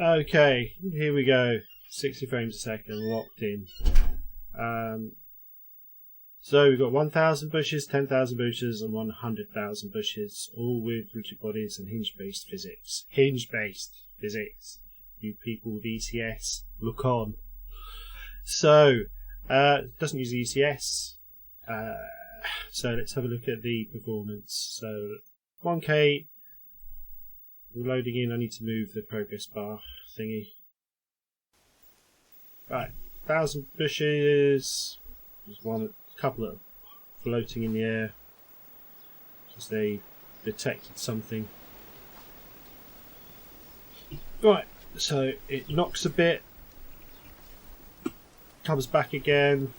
Okay, here we go. 60 frames a second, locked in. So we've got 1,000 bushes, 10,000 bushes, and 100,000 bushes, all with rigid bodies and hinge-based physics. Hinge-based physics. You people with ECS, look on. So, doesn't use ECS. So let's have a look at the performance. So 1K. We're loading in. I need to move the progress bar thingy. Right, 1,000 bushes. There's a couple of floating in the air because they detected something. Right, so it knocks a bit, comes back again,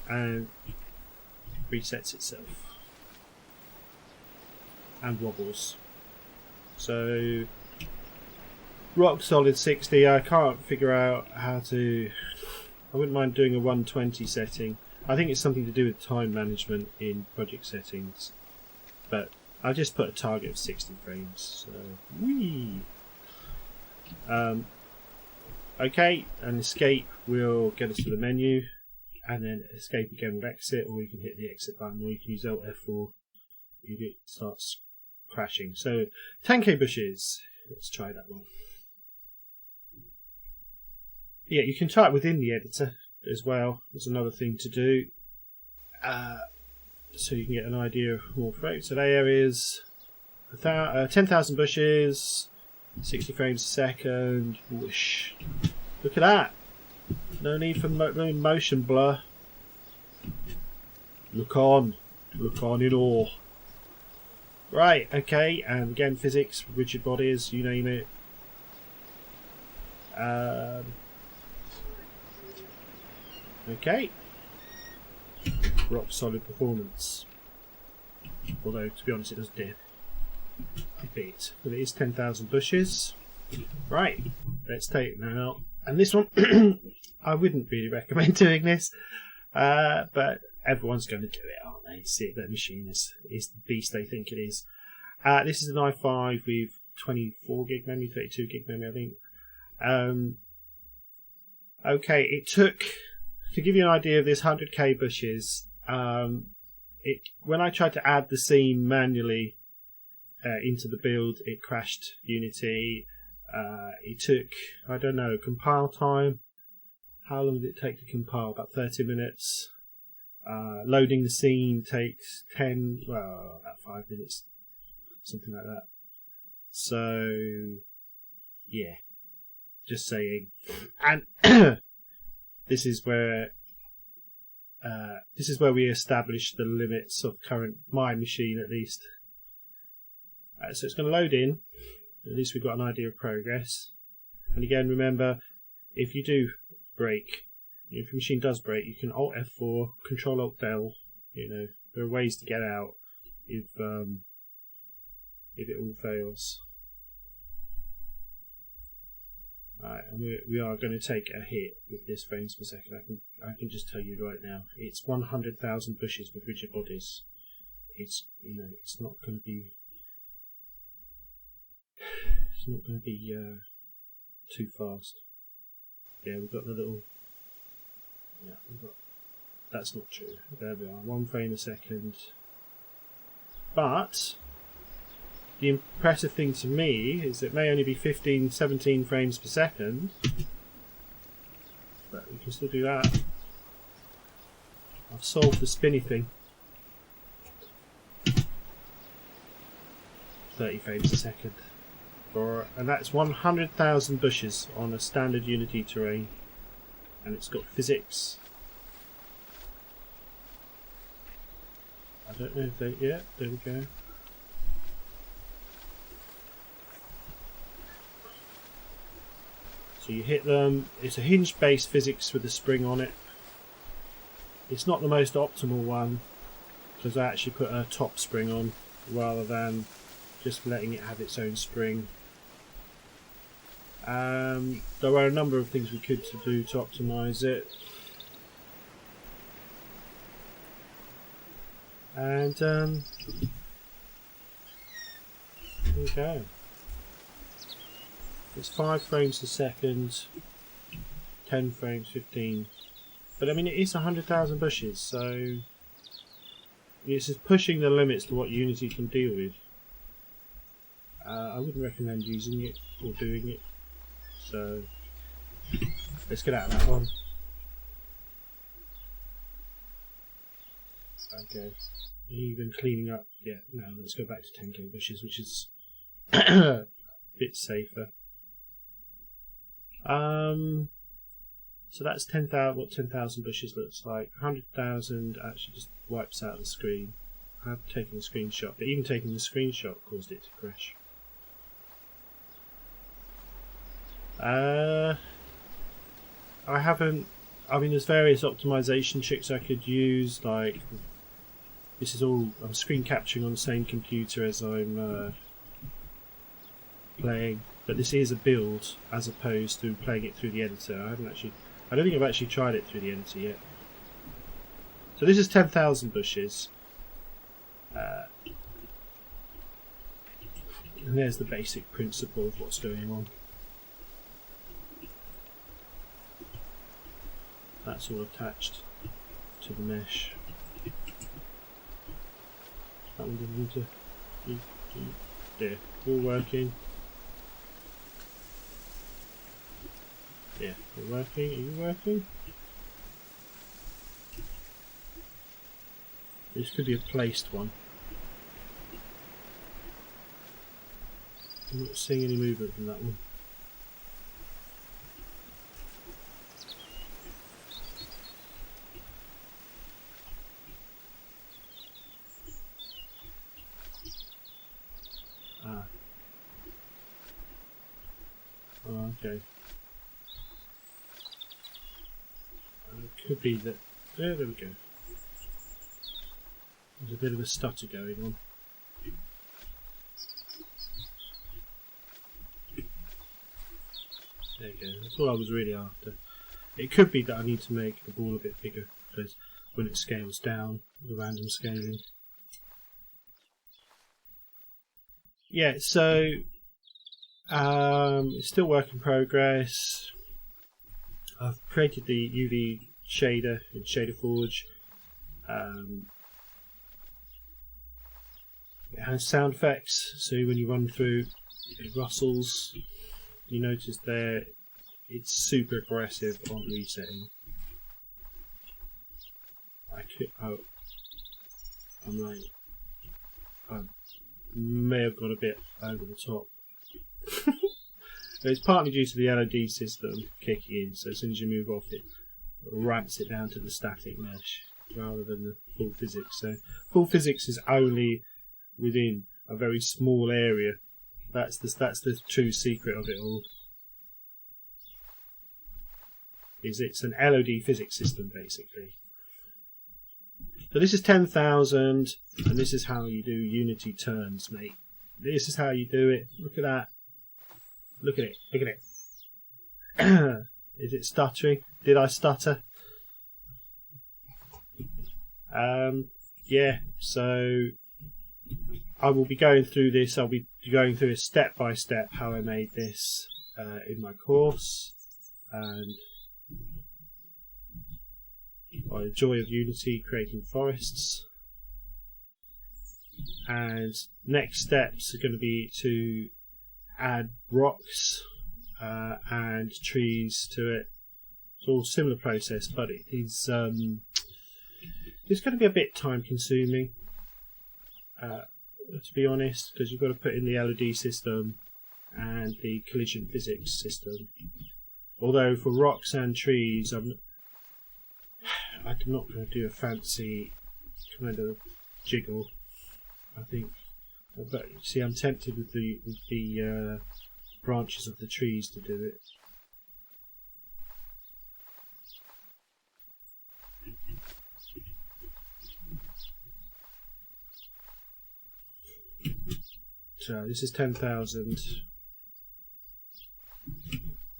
and resets itself and wobbles. So rock solid 60. I can't figure out how to. I wouldn't mind doing a 120 setting. I think it's something to do with time management in project settings, but I just put a target of 60 frames. So whee. Okay, and escape will get us to the menu, and then escape again with exit, or you can hit the exit button, or you can use Alt F4 if it starts crashing. So 10k bushes. Let's try that one. Yeah, you can type within the editor as well. There's another thing to do, so you can get an idea of more frames. So there is 10,000 bushes, 60 frames a second. Whoosh! Look at that. No need for motion blur. Look on in awe. Right, okay, and again physics, rigid bodies, you name it. Okay. Rock solid performance. Although, to be honest, it does dip a bit. But it is 10,000 bushes. Right, let's take it now. And this one, I wouldn't really recommend doing this. But everyone's going to do it, aren't they? See if their machine is the beast they think it is. This is an i5 with 24 gig memory, 32 gig memory, I think. Okay, it took, to give you an idea of this 100k bushes, when I tried to add the scene manually into the build, it crashed Unity. It took, I don't know, compile time. How long did it take to compile? About 30 minutes. Loading the scene takes about 5 minutes, something like that. So, yeah, just saying. And this is where we establish the limits of my machine, at least. So it's going to load in. At least we've got an idea of progress. And again, remember, if you do break, if your machine does break, you can Alt F4, Control Alt Del. You know, there are ways to get out if it all fails. Alright, and we are going to take a hit with this frames per second. I can just tell you right now, it's 100,000 bushes with rigid bodies. It's not going to be. It's not going to be too fast. Yeah, we've got the little. Yeah, that's not true. There we are, 1 frame a second. But the impressive thing to me is it may only be 15, 17 frames per second, but we can still do that. I've solved the spinny thing. 30 frames a second. And that's 100,000 bushes on a standard Unity terrain. And it's got physics. I don't know if they. Yeah, there we go. So you hit them. It's a hinge-based physics with a spring on it. It's not the most optimal one because I actually put a top spring on rather than just letting it have its own spring. There were a number of things we could do to optimise it. And there we go. It's 5 frames a second, 10 frames, 15. But I mean, it is 100,000 bushes, so it's just pushing the limits to what Unity can deal with. I wouldn't recommend using it or doing it. So let's get out of that one. Okay, even cleaning up. Yeah, now let's go back to 10k bushes, which is a bit safer. So that's 10,000. What 10,000 bushes looks like. 100,000 actually just wipes out the screen. I have taken a screenshot, but even taking the screenshot caused it to crash. I haven't. I mean, there's various optimization tricks I could use. Like, this is all. I'm screen capturing on the same computer as I'm playing, but this is a build as opposed to playing it through the editor. I don't think I've actually tried it through the editor yet. So this is 10,000 bushes. And there's the basic principle of what's going on. That's all attached to the mesh. That one didn't need to. There, all working. Yeah, all working. Are you working? This could be a placed one. I'm not seeing any movement from that one. Ah. Oh, okay. It could be that. There we go. There's a bit of a stutter going on. There you go, that's what I was really after. It could be that I need to make the ball a bit bigger, because when it scales down, the random scaling. Yeah, so it's still work in progress. I've created the UV shader in Shader Forge. It has sound effects, so when you run through, it rustles. You notice there it's super aggressive on resetting. I may have gone a bit over the top. It's partly due to the LOD system kicking in, so as soon as you move off it ramps it down to the static mesh rather than the full physics. So full physics is only within a very small area. That's the true secret of it all. It's an LOD physics system basically. So this is 10,000, and this is how you do Unity turns, mate. This is how you do it. Look at that. Look at it. Look at it. Is it stuttering? Did I stutter? Yeah, so I will be going through this. I'll be going through it step by step how I made this in my course, and by the joy of Unity, creating forests. And next steps are going to be to add rocks and trees to it. It's all a similar process, but it is it's going to be a bit time consuming, to be honest, because you've got to put in the LOD system and the collision physics system. Although for rocks and trees, I'm not going to do a fancy kind of jiggle. I think, but see, I'm tempted with the branches of the trees to do it. So this is 10,000.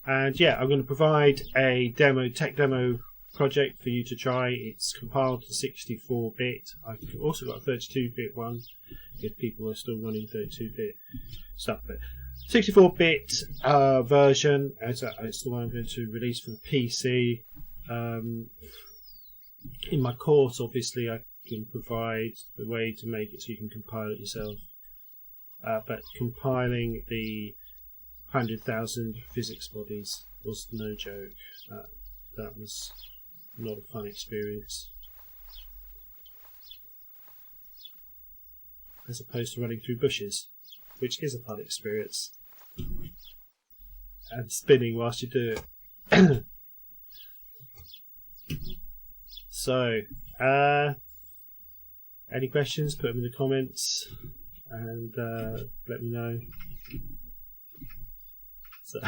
And yeah, I'm going to provide a tech demo project for you to try. It's compiled to 64-bit. I've also got a 32-bit one if people are still running 32-bit stuff. But 64-bit version. It's the one I'm going to release for the PC. In my course, obviously, I can provide the way to make it so you can compile it yourself. But compiling the 100,000 physics bodies was no joke. That was not a fun experience. As opposed to running through bushes, which is a fun experience. And spinning whilst you do it. So, any questions, put them in the comments and let me know. So,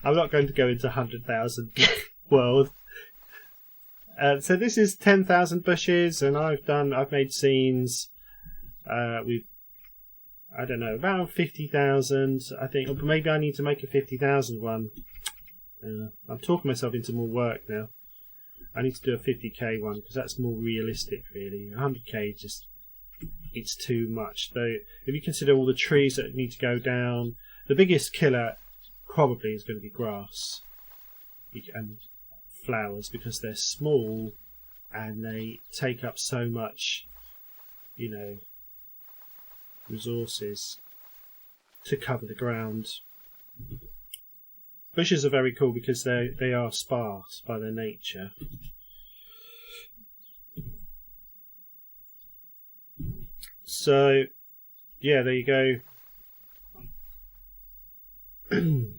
I'm not going to go into 100,000 world. So this is 10,000 bushes, and I've made scenes with, I don't know, about 50,000. I think, or maybe I need to make a 50,000 one. I'm talking myself into more work now. I need to do a 50k one because that's more realistic, really. 100k just, it's too much. Though, if you consider all the trees that need to go down, the biggest killer probably is going to be grass and flowers because they're small and they take up so much, you know, resources to cover the ground. Bushes are very cool because they are sparse by their nature. So, yeah, there you go.